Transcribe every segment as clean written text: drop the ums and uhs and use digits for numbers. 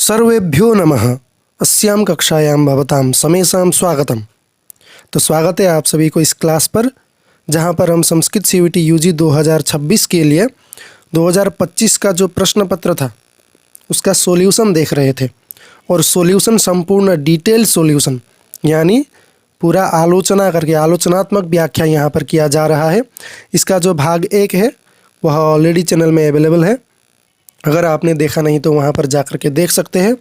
सर्वेभ्यो नमः। अस्याम कक्षायां भवतां समेषां स्वागतम। तो स्वागत है आप सभी को इस क्लास पर, जहां पर हम संस्कृत सीयूईटी यूजी 2026 के लिए 2025 का जो प्रश्न पत्र था उसका सॉल्यूशन देख रहे थे। और सॉल्यूशन संपूर्ण डिटेल सॉल्यूशन यानी पूरा आलोचना करके आलोचनात्मक व्याख्या यहाँ पर किया जा रहा है। इसका जो भाग 1 है वह ऑलरेडी चैनल में अवेलेबल है, अगर आपने देखा नहीं तो वहाँ पर जाकर के देख सकते हैं।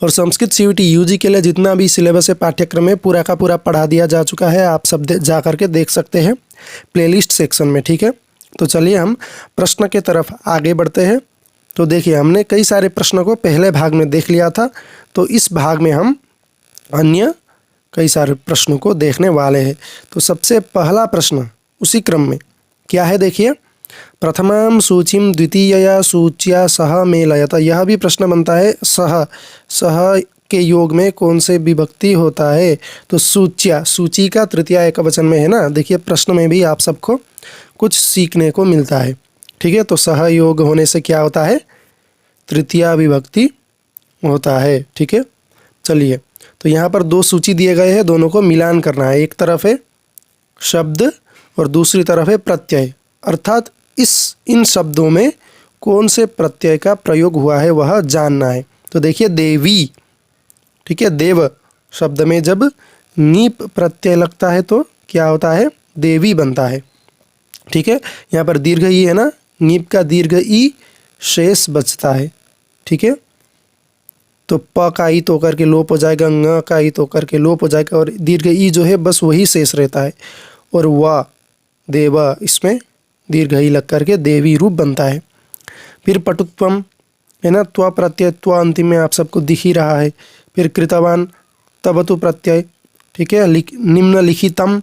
और संस्कृत सीयूईटी यूजी के लिए जितना भी सिलेबस है पाठ्यक्रम में पूरा का पूरा पढ़ा दिया जा चुका है, आप सब जा कर के देख सकते हैं प्लेलिस्ट सेक्शन में, ठीक है। तो चलिए हम प्रश्न के तरफ आगे बढ़ते हैं। तो देखिए, हमने कई सारे प्रश्नों को पहले भाग में देख लिया था, तो इस भाग में हम अन्य कई सारे प्रश्नों को देखने वाले हैं। तो सबसे पहला प्रश्न उसी क्रम में क्या है, देखिए, प्रथमां सूचिं द्वितीयया सूच्या सह मेलयत। यह भी प्रश्न बनता है सह के योग में कौन से विभक्ति होता है। तो सूच्या, सूची का तृतीया एकवचन में है ना। देखिए, प्रश्न में भी आप सबको कुछ सीखने को मिलता है, ठीक है। तो सहयोग होने से क्या होता है, तृतीया विभक्ति होता है, ठीक है। चलिए, तो यहाँ पर दो सूची दिए गए हैं, दोनों को मिलान करना है। एक तरफ है शब्द और दूसरी तरफ है प्रत्यय, अर्थात इन शब्दों में कौन से प्रत्यय का प्रयोग हुआ है वह जानना है। तो देखिए, देवी, ठीक है, देव शब्द में जब नीप प्रत्यय लगता है तो क्या होता है, देवी बनता है, ठीक है। यहाँ पर दीर्घ ई है ना, नीप का दीर्घ ई शेष बचता है, ठीक है। तो प का ई तो करके लोप हो जाएगा, ng का ई तो करके लोप हो जाएगा और दीर्घ ई जो है बस वही शेष रहता है। और व देव, इसमें दीर्घ ई लग करके देवी रूप बनता है। फिर पटुत्वम है ना, त्व प्रत्यय, त्व अंतिम में आप सबको दिख ही रहा है। फिर कृतवान, तबतु प्रत्यय, ठीक है। निम्नलिखितम,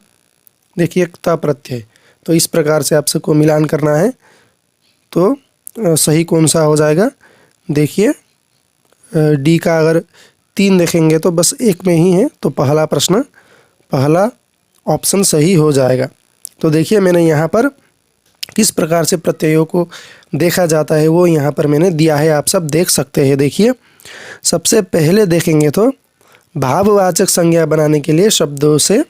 देखिए त प्रत्यय। तो इस प्रकार से आप सबको मिलान करना है। तो सही कौन सा हो जाएगा, देखिए डी का अगर 3 देखेंगे तो बस एक में ही है, तो पहला ऑप्शन सही हो जाएगा। तो देखिए, मैंने यहाँ पर किस प्रकार से प्रत्ययों को देखा जाता है वो यहाँ पर मैंने दिया है, आप सब देख सकते हैं। देखिए, सबसे पहले देखेंगे तो भाववाचक संज्ञा बनाने के लिए शब्दों से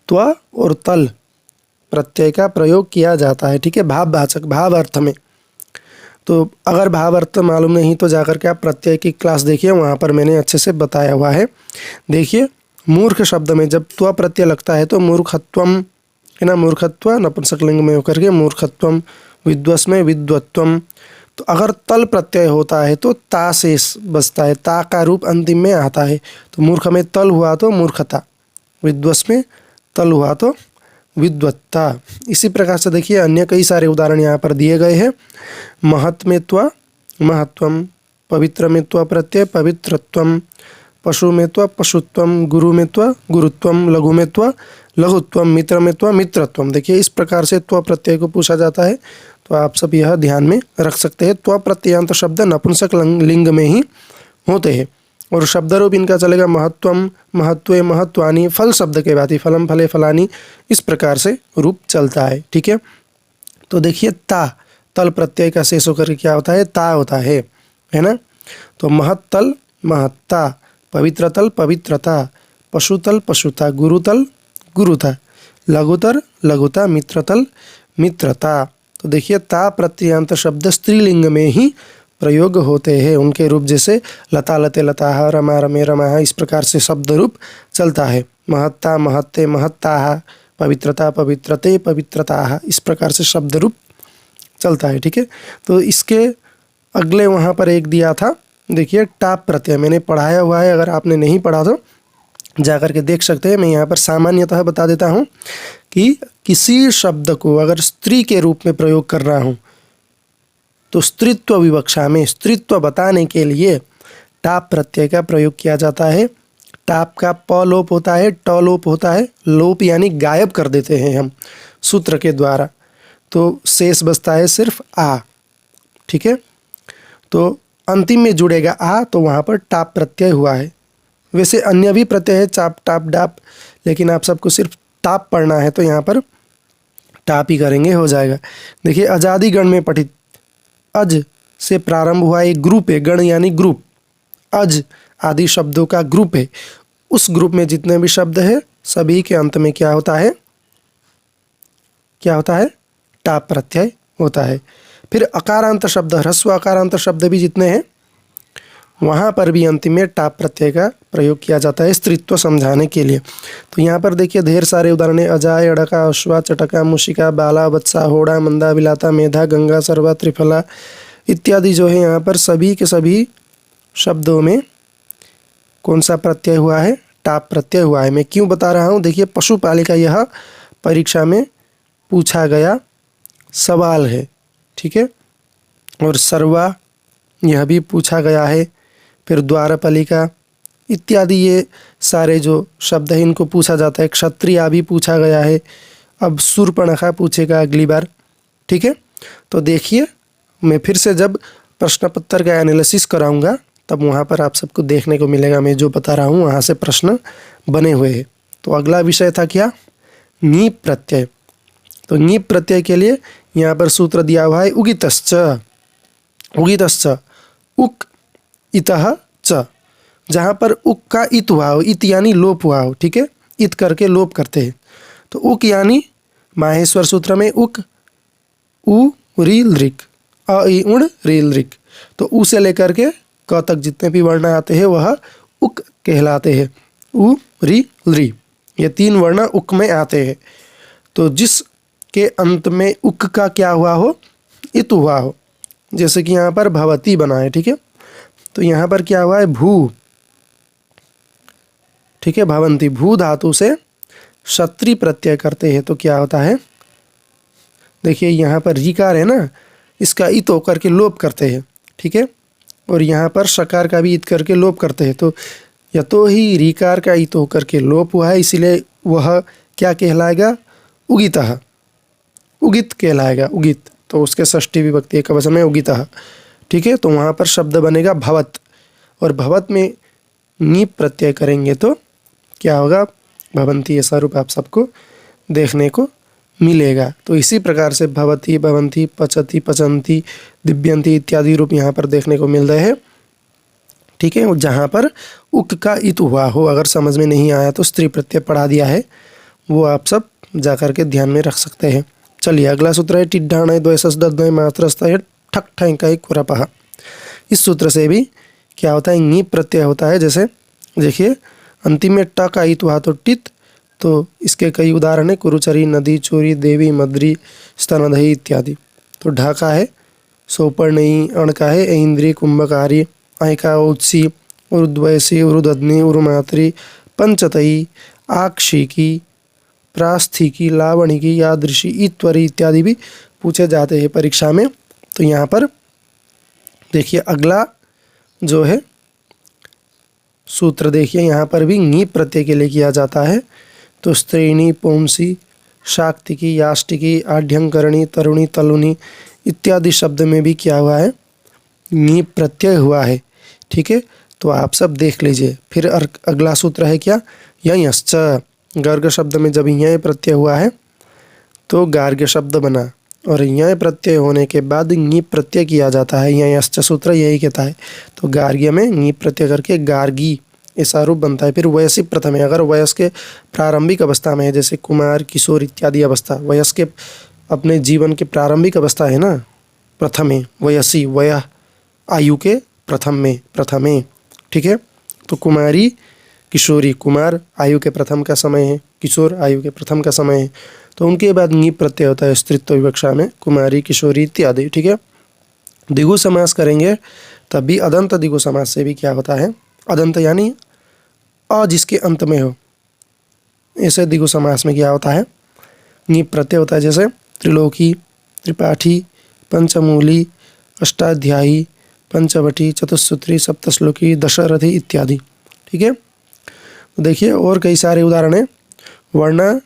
त्व और तल प्रत्यय का प्रयोग किया जाता है, ठीक है। भाववाचक, भाव अर्थ में। तो अगर भाव अर्थ मालूम नहीं तो जाकर के आप प्रत्यय की क्लास देखिए, वहाँ पर मैंने अच्छे से बताया हुआ है। देखिए, मूर्ख शब्द में जब त्व प्रत्यय लगता है तो मूर्खत्वम है ना, मूर्खत्व नपुंसक लिंग में होकर के मूर्खत्वम, विद्वस् में विद्वत्वम। तो अगर तल प्रत्यय होता है तो ता शेष बचता है, ता का रूप अंतिम में आता है। तो मूर्ख में तल हुआ तो मूर्खता, विद्वस् में तल हुआ तो विद्वत्ता। इसी प्रकार से देखिए अन्य कई सारे उदाहरण यहाँ पर दिए गए हैं। महत् में त्व महत्वम, पवित्र में त्व प्रत्यय पवित्रत्वम, पशु में त्व पशुत्वम, गुरु में त्व गुरुत्वम, लघु में त्व लघुत्वम, मित्र में त्व मित्रत्वम। देखिए, इस प्रकार से त्व प्रत्यय को पूछा जाता है, तो आप सब यह ध्यान में रख सकते हैं। त्व प्रत्ययांत शब्द नपुंसक लिंग में ही होते हैं और शब्द रूप इनका चलेगा महत्वम, महत्वे, महत्वानि, फल शब्द के भांति फलम, फले, फलानि, इस प्रकार से रूप चलता है, ठीक है। तो देखिए, ता तल प्रत्यय का शेष होकर क्या होता है, ता होता है ना। तो महत्तल महत्ता, पवित्रतल पवित्रता, पशुतल पशुता, गुरुतल गुरुता, लघुतर लघुता, मित्रतल मित्रता। तो देखिए, ता प्रत्ययांत शब्द स्त्रीलिंग में ही प्रयोग होते हैं। उनके रूप जैसे लता लते लताः, रमा रमे रमाः, इस प्रकार से शब्द रूप चलता है। महत्ता महत्ते महत्ताः, पवित्रता पवित्रते पवित्रताः, इस प्रकार से शब्द रूप चलता है, ठीक है। तो इसके अगले वहाँ पर एक दिया था, देखिए टाप प्रत्यय, मैंने पढ़ाया हुआ है, अगर आपने नहीं पढ़ा तो जाकर के देख सकते हैं। मैं यहाँ पर सामान्यतः बता देता हूँ कि किसी शब्द को अगर स्त्री के रूप में प्रयोग कर रहा हूँ तो स्त्रीत्व विवक्षा में स्त्रीत्व बताने के लिए टाप प्रत्यय का प्रयोग किया जाता है। टाप का प लोप होता है, ट लोप होता है, लोप यानी गायब कर देते हैं हम सूत्र के द्वारा, तो शेष बचता है सिर्फ आ, ठीक है। तो अंतिम में जुड़ेगा आ, तो वहाँ पर टाप प्रत्यय हुआ है। वैसे अन्य भी प्रत्यय है, चाप टाप डाप, लेकिन आप सबको सिर्फ टाप पढ़ना है तो यहाँ पर टाप ही करेंगे, हो जाएगा। देखिए, अजादि गण में पठित, अज से प्रारंभ हुआ एक ग्रुप है, गण यानी ग्रुप, अज आदि शब्दों का ग्रुप है। उस ग्रुप में जितने भी शब्द हैं सभी के अंत में क्या होता है, क्या होता है, टाप प्रत्यय होता है। फिर अकारांत शब्द, ह्रस्व अकारांत शब्द भी जितने हैं वहाँ पर भी अंतिम में टाप प्रत्यय का प्रयोग किया जाता है स्त्रीत्व समझाने के लिए। तो यहाँ पर देखिए ढेर सारे उदाहरण हैं। अजाय, अड़का, अश्वा, चटका, मुशिका, बाला, वत्सा, होड़ा, मंदा, बिलाता, मेधा, गंगा, सर्वा, त्रिफला इत्यादि जो है यहाँ पर सभी के सभी शब्दों में कौन सा प्रत्यय हुआ है, टाप प्रत्यय हुआ है। मैं क्यों बता रहा हूँ, देखिए पशुपालिका यह परीक्षा में पूछा गया सवाल है, ठीक है। और सर्वा यह भी पूछा गया है। फिर द्वारपालिका इत्यादि ये सारे जो शब्द हैं इनको पूछा जाता है। क्षत्रिया भी पूछा गया है। अब शूर्पणखा पूछेगा अगली बार, ठीक है। तो देखिए मैं फिर से जब प्रश्न पत्र का एनालिसिस कराऊंगा तब वहाँ पर आप सबको देखने को मिलेगा मैं जो बता रहा हूँ वहाँ से प्रश्न बने हुए हैं। तो अगला विषय था क्या, ङीप प्रत्यय। तो ङीप प्रत्यय के लिए यहाँ पर सूत्र दिया हुआ है उगितश्च, उगितश्च, उक इतः च। जहाँ पर उक का इत हुआ हो, इत यानी लोप हुआ हो, ठीक है, इत करके लोप करते हैं। तो उक यानी माहेश्वर सूत्र में उक, उ रील ऋक, अ इ उण रील ऋक। तो उ से लेकर के क तक जितने भी वर्ण आते हैं वह उक कहलाते हैं। उ री री ये तीन वर्ण उक में आते हैं। तो जिसके अंत में उक का क्या हुआ हो, इत हुआ हो, जैसे कि यहाँ पर भवती बना है, ठीक है। तो यहाँ पर क्या हुआ है, भू, ठीक है, भवंती। भू धातु से क्षत्रि प्रत्यय करते हैं तो क्या होता है, देखिए यहाँ पर रीकार है ना, इसका इत होकर के लोप करते हैं, ठीक है। और यहाँ पर शकार का भी इत करके लोप करते हैं। तो या तो ही रीकार का इत होकर के लोप हुआ है, इसीलिए वह क्या कहलाएगा, उगितः, उगित कहलाएगा, उगित। तो उसके षष्ठी विभक्ति एक वचन में उगितः, ठीक है। तो वहाँ पर शब्द बनेगा भवत, और भवत में ङीप प्रत्यय करेंगे तो क्या होगा, भवंती। ऐसा रूप आप सबको देखने को मिलेगा। तो इसी प्रकार से भवती, भवंती, पचती, पचंती, दिव्यंती इत्यादि रूप यहाँ पर देखने को मिल रहे हैं, ठीक है। जहाँ पर उक का इत हुआ हो, अगर समझ में नहीं आया तो स्त्री प्रत्यय पढ़ा दिया है, वो आप सब जा कर के ध्यान में रख सकते हैं। चलिए अगला सूत्र है टिड्ढाणय द्वयसस दद्वय मात्रस्तय ठक ठैंकय कुरपः। इस सूत्र से भी क्या होता है, ङीप प्रत्यय होता है। जैसे देखिए अंतिम में ट का इत हुआ तो टित, तो इसके कई उदाहरण है, कुरुचरी, नदी, चोरी, देवी, मद्री, स्तनदही इत्यादि। तो ढ का है सोपर्णयी, अण का है ऐन्द्री, कुंभकारी, ऐ का औत्सी, उरुद्वयसी, उरुदध्नि, उरुमात्री, पंचतयी, आक्षिकी, प्रास्थिकी, लावणिकी, यादृशी, ईत्वरी इत्यादि भी पूछे जाते हैं परीक्षा में। तो यहाँ पर देखिए अगला जो है सूत्र देखिए यहाँ पर भी ङीप प्रत्यय के लिए किया जाता है। तो स्त्रीणी, पुंसी, शाक्तिकी, याष्टिकी, आढ्यंकरणी, तरुणी, तलुनी इत्यादि शब्द में भी क्या हुआ है, ङीप प्रत्यय हुआ है, ठीक है। तो आप सब देख लीजिए। फिर अगला सूत्र है क्या, यञश्च। गर्ग शब्द में जब यञ प्रत्यय हुआ है तो गार्ग्य शब्द बना, और यञ प्रत्यय होने के बाद ङीप प्रत्यय किया जाता है। यञश्च सूत्र यही कहता है। तो गार्ग्य में ङीप प्रत्यय करके गार्गी ऐसा रूप बनता है। फिर वयसी प्रथम है, अगर वयस के प्रारंभिक अवस्था में है, जैसे कुमार, किशोर इत्यादि अवस्था, वयस के अपने जीवन के प्रारंभिक अवस्था है ना, प्रथमे वयसी, वय आयु के प्रथम में, प्रथमे, ठीक है। तो कुमारी, किशोरी, कुमार आयु के प्रथम का समय है, किशोर आयु के प्रथम का समय है। तो उनके बाद ङीप प्रत्यय होता है स्त्रीत्व विवक्षा में, कुमारी, किशोरी इत्यादि, ठीक है। द्विगु समास करेंगे तब भी अदंत द्विगु समास से भी क्या होता है, अदंत यानी अ जिसके अंत में हो, ऐसे द्विगु समास में क्या होता है, ङीप प्रत्यय होता है। जैसे त्रिलोकी, त्रिपाठी, पंचमूली, अष्टाध्यायी, पंचवटी, चतुस्सूत्री, सप्तश्लोकी, दशरथी इत्यादि, ठीक है। तो देखिए और कई सारे उदाहरण हैं। वर्ण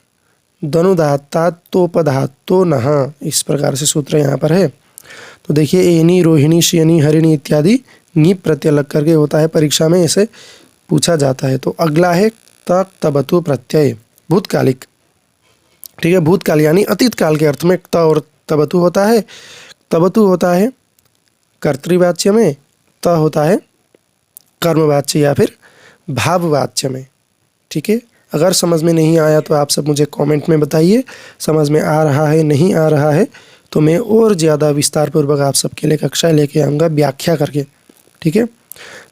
धनुधात्तात्तोपधात्तो नः, इस प्रकार से सूत्र यहाँ पर है। तो देखिए एनी, रोहिणी, शियनी, हरिणी इत्यादि ङीप प्रत्यय लग करके होता है, परीक्षा में ऐसे पूछा जाता है। तो अगला है तक तबतु प्रत्यय, भूतकालिक, ठीक है। भूतकाल यानी अतीत काल के अर्थ में त और तबतु होता है। तबतु होता है कर्तृवाच्य में, त होता है कर्मवाच्य या फिर भाववाच्य में। ठीक है, अगर समझ में नहीं आया तो आप सब मुझे कमेंट में बताइए। समझ में आ रहा है, नहीं आ रहा है तो मैं और ज़्यादा विस्तार पूर्वक आप सबके लिए कक्षा लेके आऊँगा व्याख्या करके। ठीक है,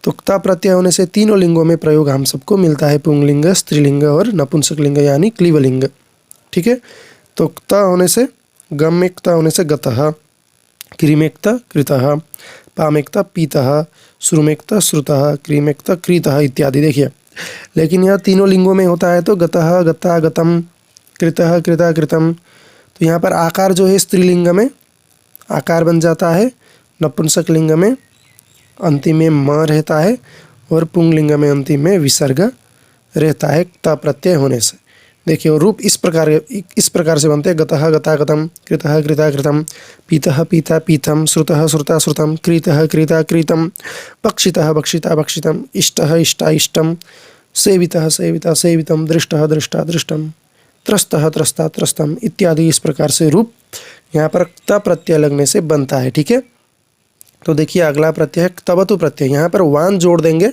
तो क्ता प्रत्यय होने से तीनों लिंगों में प्रयोग हम सबको मिलता है, पुंगलिंग, स्त्रीलिंग और नपुंसक लिंग यानी क्लीवलिंग। ठीक है, तो क्ता होने से गम में क्ता होने से गतः, क्रीमेक्ता कृतः, पामेक्ता पीतः, श्रुमेक्ता श्रुतः, क्रीमेक्ता क्रीतः इत्यादि। देखिए, लेकिन यह तीनों लिंगों में होता है तो गतः गता गतम, कृतः कृता कृतम। तो यहाँ पर आकार जो है स्त्रीलिंग में आकार बन जाता है, नपुंसक लिंग में अंतिम में म रहता है और पुंगलिंग में अंतिम में विसर्ग रहता है क्ता प्रत्यय होने से। देखिए, रूप इस प्रकार से बनते हैं, गतः गता गतम, कृतः कृता कृतम, पीतः पीता पीतम, श्रुतः श्रुता श्रुतम, क्रीतः क्रीता क्रीतम, भक्षितः भक्षिता भक्षितम, इष्टः इष्टा इष्टम, सेवितः सेविता सेवितम, दृष्टः दृष्टा दृष्टम, त्रस्तः त्रस्ता त्रस्तम इत्यादि। इस प्रकार से रूप यहाँ पर क्ता प्रत्यय लगने से बनता है। ठीक है, तो देखिए अगला प्रत्यय है क्तवतु प्रत्यय। यहाँ पर वान जोड़ देंगे,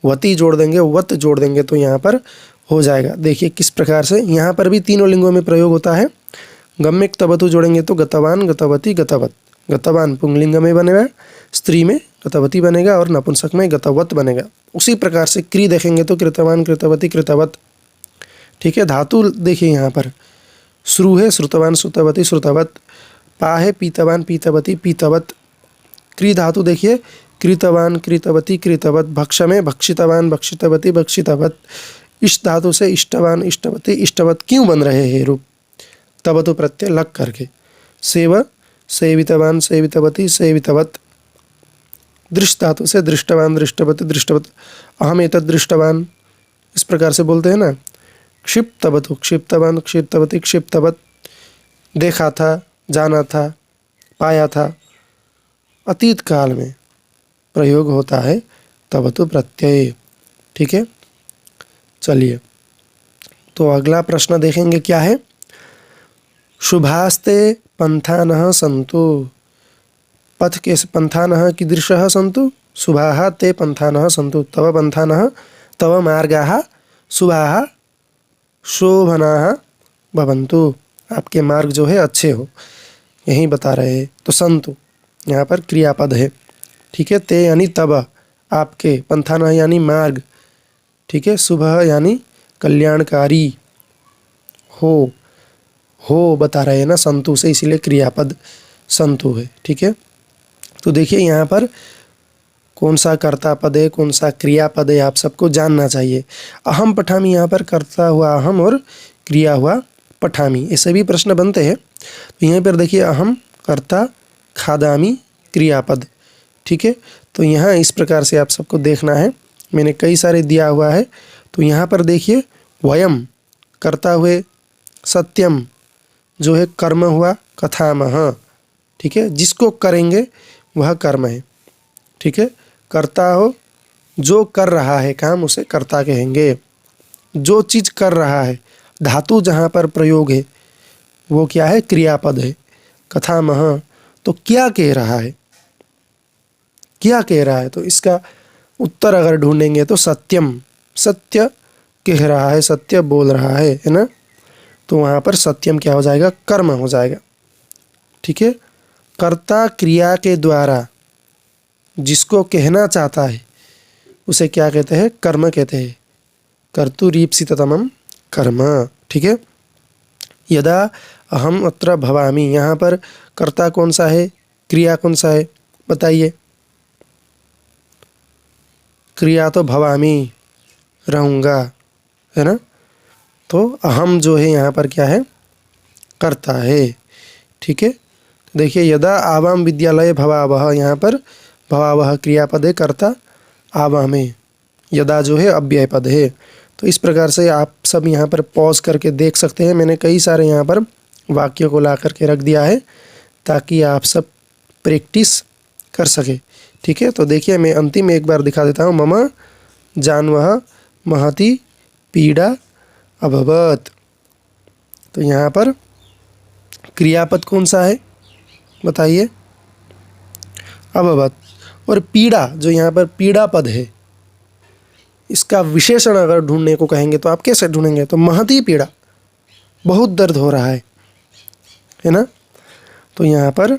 वती जोड़ देंगे, वत जोड़ देंगे तो यहाँ पर हो जाएगा। देखिए किस प्रकार से, यहाँ पर भी तीनों लिंगों में प्रयोग होता है। गम में क्तवतु जोड़ेंगे तो गतवान गतवती गतवत। गतवान पुंगलिंग में बनेगा, स्त्री में गतवती बनेगा और नपुंसक में गतवत बनेगा। उसी प्रकार से क्री देखेंगे तो कृतवान कृतवती कृतवत। ठीक है, धातु देखिए यहाँ पर श्रु है, श्रुतवान श्रुतवती श्रुतवत, पा है पीतवान पीतवती पीतवत। क्री धातु देखिए कृतवान कृतवती कृतवत, भक्ष में भक्षितवान भक्षितवती भक्षितवत। इष्ट धातु से इष्टवान इष्टवती इष्टवत क्यों बन रहे हैं रूप, तवतु प्रत्यय लग करके। सेव सेवितवान सेवितवती सेवितवत। दृष्ट धातु से दृष्टवान दृष्टवती दृष्टवत, अहम एतद् दृष्टवान इस प्रकार से बोलते हैं ना। क्षिप्तवतु क्षिप्तवान क्षिप्तवती क्षिप्तवत, देखा था जाना था पाया था। अतीत काल में प्रयोग होता है तवतु प्रत्यय। ठीक है, चलिए तो अगला प्रश्न देखेंगे क्या है। शुभास्ते पंथानः सन्तु, पथ के पंथानः कीदृशः सन्तु, शुभाः ते पंथानः सन्तु, तव पंथानः तव मार्गाः शुभाः शोभनाः भवन्तु। आपके मार्ग जो है अच्छे हो, यही बता रहे हैं। तो सन्तु यहाँ पर क्रियापद है। ठीक है, ते यानी तब आपके, पंथानः यानी मार्ग। ठीक है, शुभ यानी कल्याणकारी हो बता रहे हैं ना संतु से, इसीलिए क्रियापद संतु है। ठीक है, तो देखिए यहाँ पर कौन सा कर्ता पद है कौन सा क्रियापद है आप सबको जानना चाहिए। अहम पठामी, यहाँ पर कर्ता हुआ अहम और क्रिया हुआ पठामी, ऐसे भी प्रश्न बनते हैं। तो यहाँ पर देखिए अहम कर्ता खादामी क्रियापद। ठीक है, तो यहाँ इस प्रकार से आप सबको देखना है, मैंने कई सारे दिया हुआ है। तो यहाँ पर देखिए वयम करता हुए, सत्यम जो है कर्म हुआ, कथामह। ठीक है, जिसको करेंगे वह कर्म है। ठीक है, करता हो जो कर रहा है काम उसे कर्ता कहेंगे। जो चीज़ कर रहा है, धातु जहाँ पर प्रयोग है वो क्या है, क्रियापद है। कथामह तो क्या कह रहा है, क्या कह रहा है, तो इसका उत्तर अगर ढूंढेंगे तो सत्यम, सत्य कह रहा है, सत्य बोल रहा है ना। तो वहाँ पर सत्यम क्या हो जाएगा, कर्म हो जाएगा। ठीक है, कर्ता क्रिया के द्वारा जिसको कहना चाहता है उसे क्या कहते हैं, कर्म कहते हैं। कर्तुरीप्सिततमं कर्म। ठीक है, यदा अहम अत्र भवामि, यहाँ पर कर्ता कौन सा है, क्रिया कौन सा है, बताइए। क्रिया तो भवामि रहूँगा है ना, तो अहम जो है यहाँ पर क्या है, कर्ता है। ठीक है, देखिए यदा आवाम विद्यालय भवावह, यहाँ पर भवावह क्रियापद है, कर्ता आवा में, यदा जो है अव्यय पद है। तो इस प्रकार से आप सब यहाँ पर पॉज करके देख सकते हैं। मैंने कई सारे यहाँ पर वाक्यों को ला करके रख दिया है ताकि आप सब प्रैक्टिस कर सके। ठीक है, तो देखिए मैं अंतिम एक बार दिखा देता हूँ। मम जानवः महती पीड़ा अभवत, तो यहाँ पर क्रियापद कौन सा है बताइए, अभवत। और पीड़ा जो यहाँ पर पीड़ा पद है, इसका विशेषण अगर ढूंढने को कहेंगे तो आप कैसे ढूंढेंगे? तो महती पीड़ा, बहुत दर्द हो रहा है ना। तो यहाँ पर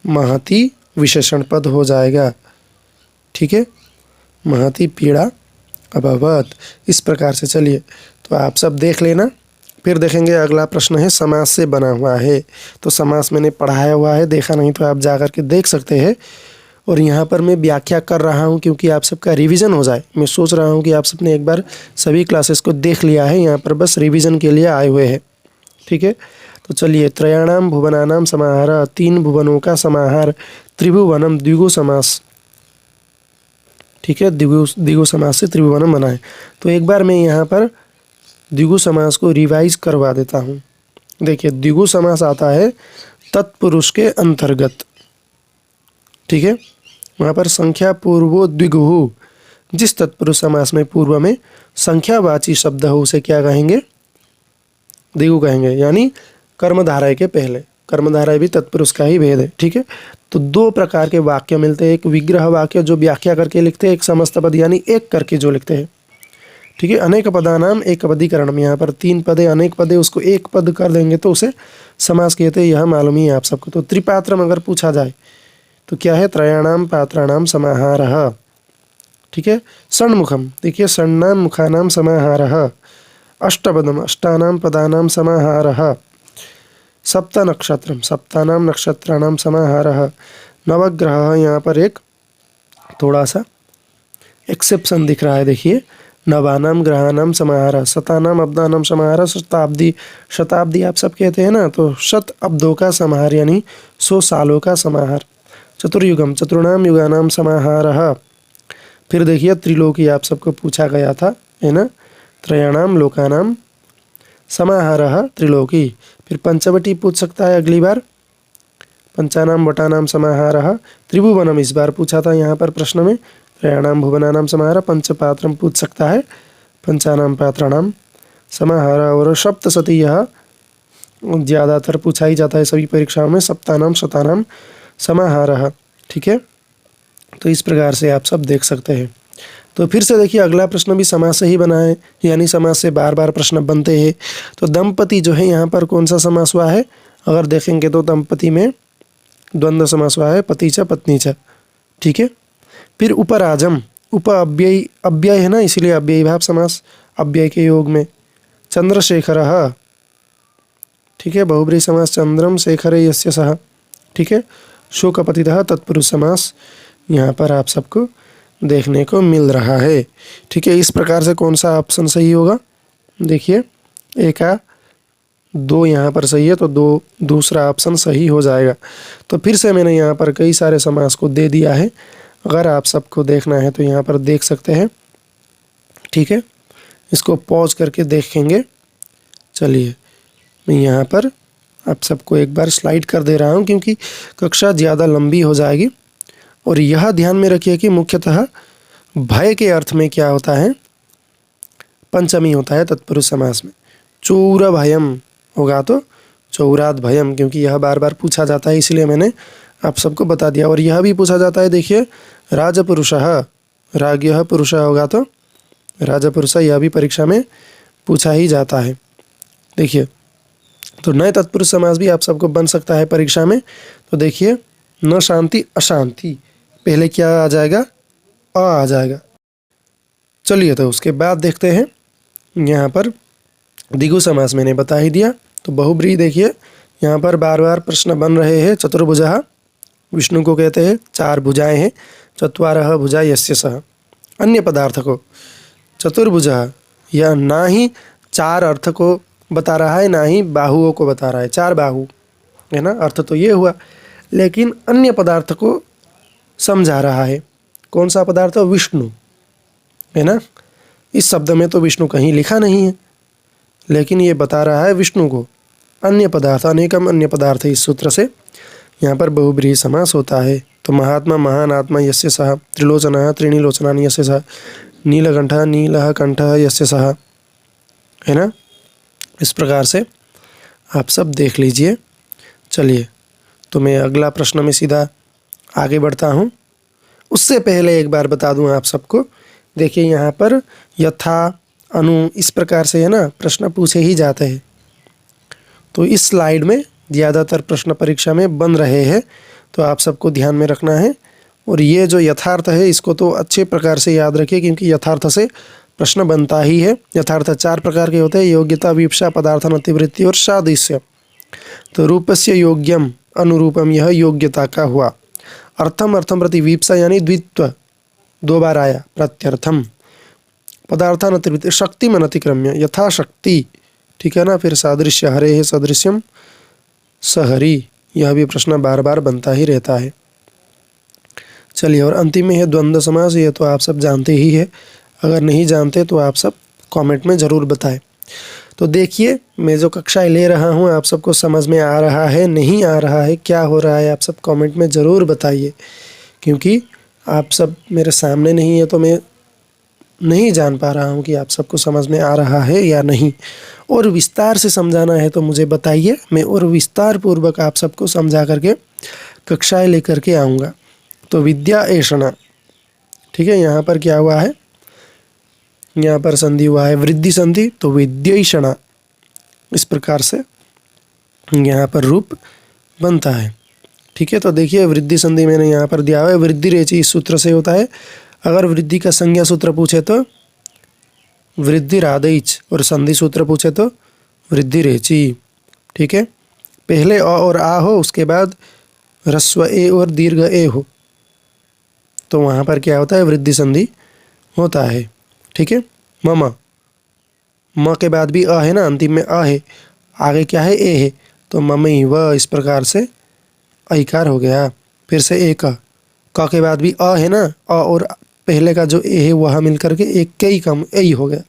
महती विशेषण पद हो जाएगा। ठीक है, महती पीड़ा अभवत, इस प्रकार से। चलिए, तो आप सब देख लेना। फिर देखेंगे अगला प्रश्न है समास से बना हुआ है। तो समास मैंने पढ़ाया हुआ है, देखा नहीं तो आप जाकर के देख सकते हैं। और यहाँ पर मैं व्याख्या कर रहा हूँ क्योंकि आप सबका रिवीजन हो जाए। मैं सोच रहा हूँ कि आप सबने एक बार सभी क्लासेस को देख लिया है, यहाँ पर बस रिवीजन के लिए आए हुए हैं। ठीक है, तो चलिए, त्रयाणाम भुवनानाम समाहार, 3 भुवनों का समाहार, त्रिभुवनम द्विगु समास। ठीक है, द्विगु समास से त्रिभुवनम बना है। तो एक बार मैं यहाँ पर द्विगु समास को रिवाइज करवा देता हूँ। देखिए, द्विगु समास आता है तत्पुरुष के अंतर्गत। ठीक है, वहाँ पर संख्या पूर्वो द्विगु, जिस तत्पुरुष समास में पूर्व में संख्यावाची शब्द हो उसे क्या कहेंगे? द्विगु कहेंगे, यानी कर्मधारय के पहले। कर्मधारय भी तत्पुरुष का ही भेद है। ठीक है, तो 2 प्रकार के वाक्य मिलते हैं। एक विग्रह वाक्य जो व्याख्या करके लिखते हैं, एक समस्त पद यानी एक करके जो लिखते हैं। ठीक है, अनेक पदानाम एक पदीकरण, यहाँ पर 3 पदे अनेक पदे, उसको एक पद कर देंगे तो उसे समास कहते हैं, यह मालूम ही है आप सबको। तो त्रिपात्रम अगर पूछा जाए तो क्या है? त्रयाणाम पात्राणाम समाहारः। ठीक है, षण्मुखम, देखिए षण्णाम मुखानाम समाहारः। अष्टपदम, अष्टानाम पदानाम समाहारः। सप्त नक्षत्रम, सप्तानाम नक्षत्राणाम समाहारः। नवग्रह, यहाँ पर एक थोड़ा सा एक्सेप्शन दिख रहा है, देखिए, नवानाम ग्रहानाम समाहारः। शतानाम अब्दानाम समाहारः। शताब्दी, शताब्दी आप सब कहते हैं ना, तो शत अब्दों का समाहार यानी 100 सालों का समाहार। चतुर्युगम, चतुर्णाम युगानाम समाहारः। फिर देखिए, त्रिलोकी आप सबको पूछा गया था, है ना। त्रयाणाम लोकानाम समाहारः त्रिलोकी। फिर पंचवटी पूछ सकता है अगली बार, पंचानाम वटानाम समाहारः। त्रिभुवनम इस बार पूछा था यहाँ पर प्रश्न में, त्रयाणाम भुवनानाम समाहारः। पंचपात्रम पूछ सकता है, पंचानाम पात्राणाम समाहारः। और सप्तशती, यह ज़्यादातर पूछा ही जाता है सभी परीक्षाओं में, सप्तानाम शतानाम समाहारः। ठीक है, तो इस प्रकार से आप सब देख सकते हैं। तो फिर से देखिए, अगला प्रश्न भी समास से ही बना है, यानी समास से बार बार प्रश्न बनते हैं। तो दंपति जो है यहाँ पर कौन सा समास हुआ है? अगर देखेंगे तो दंपति में द्वंद्व समास हुआ है, पति च पत्नी च। ठीक है, फिर उपराजम, उप अव्यय, अव्यय है ना, इसीलिए अव्ययी भाव समास, अव्यय के योग में। चंद्रशेखरः, ठीक है, बहुब्रीहि समास, चंद्रम शेखरे यस्य सः। ठीक है, शोकपतितः तत्पुरुष समास यहाँ पर आप सबको देखने को मिल रहा है। ठीक है, इस प्रकार से कौन सा ऑप्शन सही होगा? देखिए, 1 का 2 यहाँ पर सही है, तो 2 दूसरा ऑप्शन सही हो जाएगा। तो फिर से मैंने यहाँ पर कई सारे समास को दे दिया है, अगर आप सबको देखना है तो यहाँ पर देख सकते हैं। ठीक है, इसको पॉज करके देखेंगे। चलिए, मैं यहाँ पर आप सबको एक बार स्लाइड कर दे रहा हूँ क्योंकि कक्षा ज़्यादा लंबी हो जाएगी। और यह ध्यान में रखिए कि मुख्यतः भय के अर्थ में क्या होता है? पंचमी होता है तत्पुरुष समास में। चौर भयम होगा तो चौराद भयम, क्योंकि यह बार बार पूछा जाता है, इसलिए मैंने आप सबको बता दिया। और यह भी पूछा जाता है, देखिए, राजपुरुषः, राज्ञः पुरुषः होगा तो राजपुरुषः, यह भी परीक्षा में पूछा ही जाता है। देखिए, तो नए तत्पुरुष समास भी आप सबको बन सकता है परीक्षा में। तो देखिए, न शांति अशांति, पहले क्या आ जाएगा? आ जाएगा। चलिए, तो उसके बाद देखते हैं, यहाँ पर द्विगु समास मैंने बता ही दिया। तो बहुब्रीहि, देखिए यहाँ पर बार बार प्रश्न बन रहे हैं। चतुर्भुजः, विष्णु को कहते हैं, 4 भुजाएं हैं। चत्वारः भुजा यस्य सः। अन्य पदार्थ को चतुर्भुजः, यह ना ही 4 अर्थ को बता रहा है, ना ही बाहुओं को बता रहा है। 4 बाहु है ना, अर्थ तो ये हुआ, लेकिन अन्य पदार्थ को समझा रहा है। कौन सा पदार्थ? विष्णु, है ना। इस शब्द में तो विष्णु कहीं लिखा नहीं है, लेकिन ये बता रहा है विष्णु को। अन्य पदार्थ, अनेकम अन्य पदार्थ, इस सूत्र से यहाँ पर बहुब्रीहि समास होता है। तो महात्मा महान आत्मा यस्य सः। त्रिलोचनः त्रीणि लोचनानि यस्य सः। नीलकंठः नीलः कंठः यस्य सः, है ना। इस प्रकार से आप सब देख लीजिए। चलिए, तो मैं अगला प्रश्न में सीधा आगे बढ़ता हूँ। उससे पहले एक बार बता दूँ आप सबको देखिए यहाँ पर यथा, अनु, इस प्रकार से है ना प्रश्न पूछे ही जाते हैं। तो इस स्लाइड में ज़्यादातर प्रश्न परीक्षा में बन रहे हैं, तो आप सबको ध्यान में रखना है। और ये जो यथार्थ है इसको तो अच्छे प्रकार से याद रखिए, क्योंकि यथार्थ से प्रश्न बनता ही है। यथार्थ 4 प्रकार के होते हैं: योग्यता, विवक्षा, पदार्थन, अतिवृत्ति और सादृश्य। तो रूपस्य योग्यम अनुरूपम, यह योग्यता का हुआ। अर्थम, अर्थम प्रति विवक्षा यानी द्वित्व 2 बार आया, प्रत्यर्थम। पदार्थन अतिवृत्ति, शक्तिमन अतिक्रम्य, यथाशक्ति, ठीक है ना। फिर सादृश्य, हरे है सदृश्यम सहरी, यह भी प्रश्न बार बार बनता ही रहता है। चलिए, और अंतिम में है द्वंद्व समास। ये तो आप सब जानते ही है, अगर नहीं जानते तो आप सब कमेंट में ज़रूर बताएं। तो देखिए, मैं जो कक्षाएं ले रहा हूँ आप सबको समझ में आ रहा है, नहीं आ रहा है, क्या हो रहा है, आप सब कमेंट में ज़रूर बताइए, क्योंकि आप सब मेरे सामने नहीं है तो मैं नहीं जान पा रहा हूँ कि आप सबको समझ में आ रहा है या नहीं। और विस्तार से समझाना है तो मुझे बताइए, मैं और विस्तार पूर्वक आप सबको समझा करके कक्षाएं लेकर के आऊँगा। तो विद्या ऐषणा, ठीक है। यहाँ पर क्या हुआ है, यहाँ पर संधि हुआ है वृद्धि संधि, तो विद्यैषणा, इस प्रकार से यहाँ पर रूप बनता है, ठीक है। तो देखिए, वृद्धि संधि मैंने यहाँ पर दिया हुआ है, वृद्धि रेचि इस सूत्र से होता है। अगर वृद्धि का संज्ञा सूत्र पूछे तो वृद्धि रादैच, और संधि सूत्र पूछे तो वृद्धि रेचि, ठीक है। पहले अ और आ हो, उसके बाद ह्रस्व ए और दीर्घ ए हो, तो वहाँ पर क्या होता है, वृद्धि संधि होता है, ठीक है। मम, म के बाद भी अ है ना, अंतिम में अ है, आगे क्या है, ए है, तो ममई व, इस प्रकार से ऐकार हो गया। फिर से एक क के बाद भी अ है ना, अ और पहले का जो ए है वह मिल करके एक कई कम ए हो गया,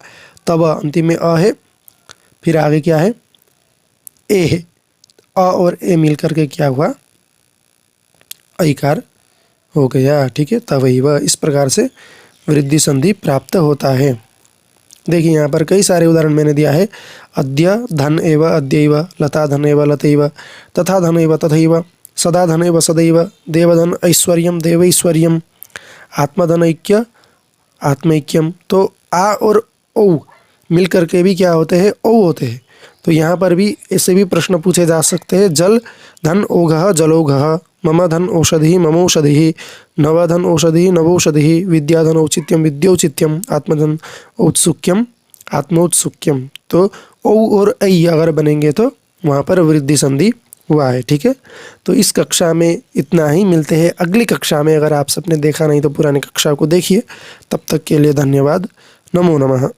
तब अंतिम में अ है, फिर आगे क्या है, ए है, अ और ए मिल करके क्या हुआ, ऐकार हो गया, ठीक है। तवई व, इस प्रकार से वृद्धि संधि प्राप्त होता है। देखिए, यहाँ पर कई सारे उदाहरण मैंने दिया है। अद्य धन एव अद्यैव, लता धन एव लतैव, तथा धन एव तथैव, सदा धन एव सदैव, देवधन ऐश्वर्यम देवैश्वर्यम, आत्मधन ऐक्य आत्मैक्यम। तो आ और ओ मिल करके भी क्या होते हैं, ओ होते हैं। तो यहाँ पर भी ऐसे भी प्रश्न पूछे जा सकते हैं। जल धन ओघः जलौघः, मम धन औषधि ममौषधि, नव धन औषधि नवौषधि, विद्याधन औचित्यम विद्यौचित्यम, आत्मधन औत्सुक्यम आत्मौत्सुक्यम। तो औ और ऐ अगर बनेंगे तो वहाँ पर वृद्धि संधि हुआ है, ठीक है। तो इस कक्षा में इतना ही, मिलते हैं अगली कक्षा में। अगर आप सबने देखा नहीं तो पुरानी कक्षा को देखिए। तब तक के लिए धन्यवाद। नमो नमः।